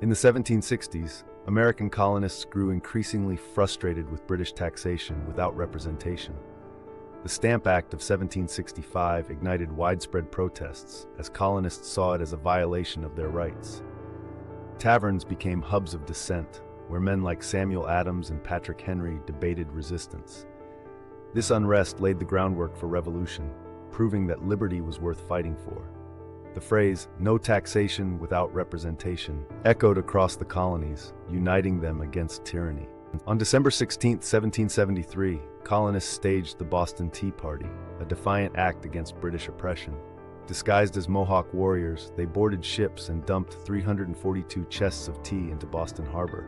In the 1760s, American colonists grew increasingly frustrated with British taxation without representation. The Stamp Act of 1765 ignited widespread protests as colonists saw it as a violation of their rights. Taverns became hubs of dissent, where men like Samuel Adams and Patrick Henry debated resistance. This unrest laid the groundwork for revolution, proving that liberty was worth fighting for. The phrase, "no taxation without representation," echoed across the colonies, uniting them against tyranny. On December 16, 1773, colonists staged the Boston Tea Party, a defiant act against British oppression. Disguised as Mohawk warriors, they boarded ships and dumped 342 chests of tea into Boston Harbor.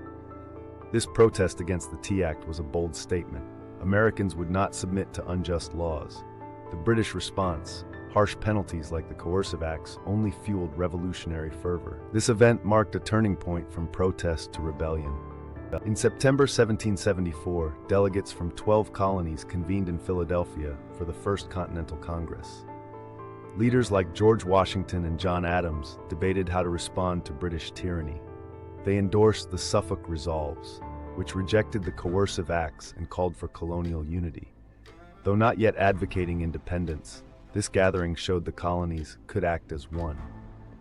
This protest against the Tea Act was a bold statement. Americans would not submit to unjust laws. The British response, harsh penalties like the Coercive Acts, only fueled revolutionary fervor. This event marked a turning point from protest to rebellion. In September 1774, delegates from 12 colonies convened in Philadelphia for the First Continental Congress. Leaders like George Washington and John Adams debated how to respond to British tyranny. They endorsed the Suffolk Resolves, which rejected the Coercive Acts and called for colonial unity. Though not yet advocating independence, this gathering showed the colonies could act as one.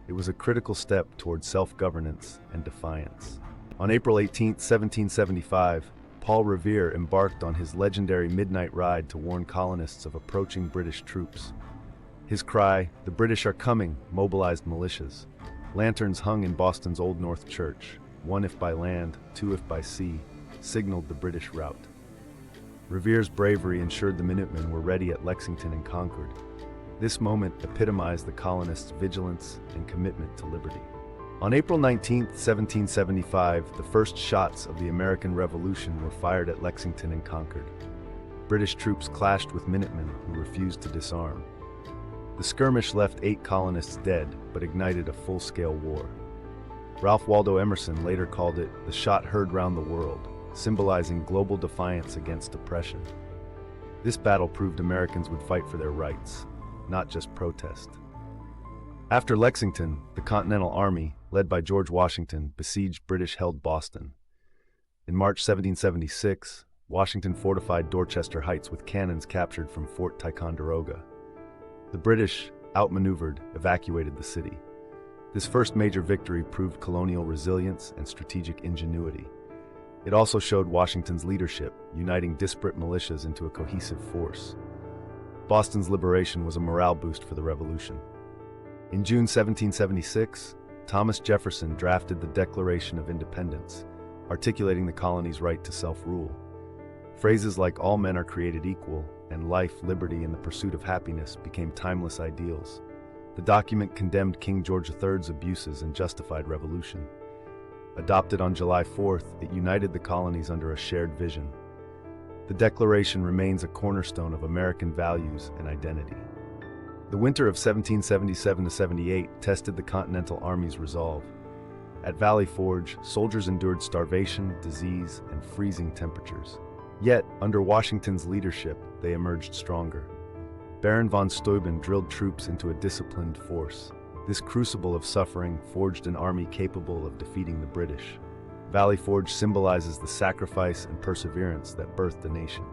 It was a critical step toward self-governance and defiance. On April 18, 1775, Paul Revere embarked on his legendary midnight ride to warn colonists of approaching British troops. His cry, "The British are coming," mobilized militias. Lanterns hung in Boston's Old North Church, one if by land, two if by sea, signaled the British route. Revere's bravery ensured the Minutemen were ready at Lexington and Concord. This moment epitomized the colonists' vigilance and commitment to liberty. On April 19, 1775, the first shots of the American Revolution were fired at Lexington and Concord. British troops clashed with Minutemen who refused to disarm. The skirmish left 8 colonists dead, but ignited a full-scale war. Ralph Waldo Emerson later called it the shot heard round the world, symbolizing global defiance against oppression. This battle proved Americans would fight for their rights, not just protest. After Lexington, the Continental Army, led by George Washington, besieged British-held Boston. In March 1776, Washington fortified Dorchester Heights with cannons captured from Fort Ticonderoga. The British, outmaneuvered, evacuated the city. This first major victory proved colonial resilience and strategic ingenuity. It also showed Washington's leadership, uniting disparate militias into a cohesive force. Boston's liberation was a morale boost for the Revolution. In June 1776, Thomas Jefferson drafted the Declaration of Independence, articulating the colony's right to self-rule. Phrases like "all men are created equal" and "life, liberty, and the pursuit of happiness" became timeless ideals. The document condemned King George III's abuses and justified revolution. Adopted on July 4th, it united the colonies under a shared vision. The Declaration remains a cornerstone of American values and identity. The winter of 1777–78 tested the Continental Army's resolve. At Valley Forge, soldiers endured starvation, disease, and freezing temperatures. Yet, under Washington's leadership, they emerged stronger. Baron von Steuben drilled troops into a disciplined force. This crucible of suffering forged an army capable of defeating the British. Valley Forge symbolizes the sacrifice and perseverance that birthed a nation.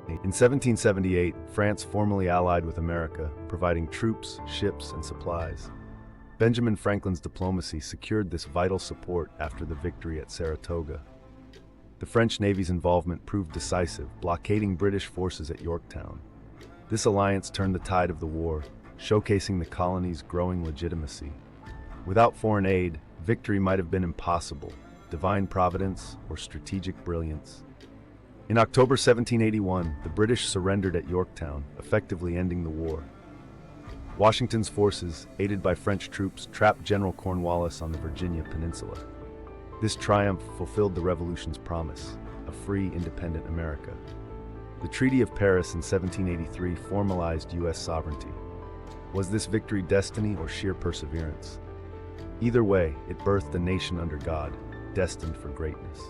In 1778, France formally allied with America, providing troops, ships, and supplies. Benjamin Franklin's diplomacy secured this vital support after the victory at Saratoga. The French Navy's involvement proved decisive, blockading British forces at Yorktown. This alliance turned the tide of the war, showcasing the colony's growing legitimacy. Without foreign aid, victory might have been impossible, divine providence or strategic brilliance. In October 1781, the British surrendered at Yorktown, effectively ending the war. Washington's forces, aided by French troops, trapped General Cornwallis on the Virginia Peninsula. This triumph fulfilled the Revolution's promise, a free, independent America. The Treaty of Paris in 1783 formalized U.S. sovereignty. Was this victory destiny or sheer perseverance? Either way, it birthed a nation under God, destined for greatness.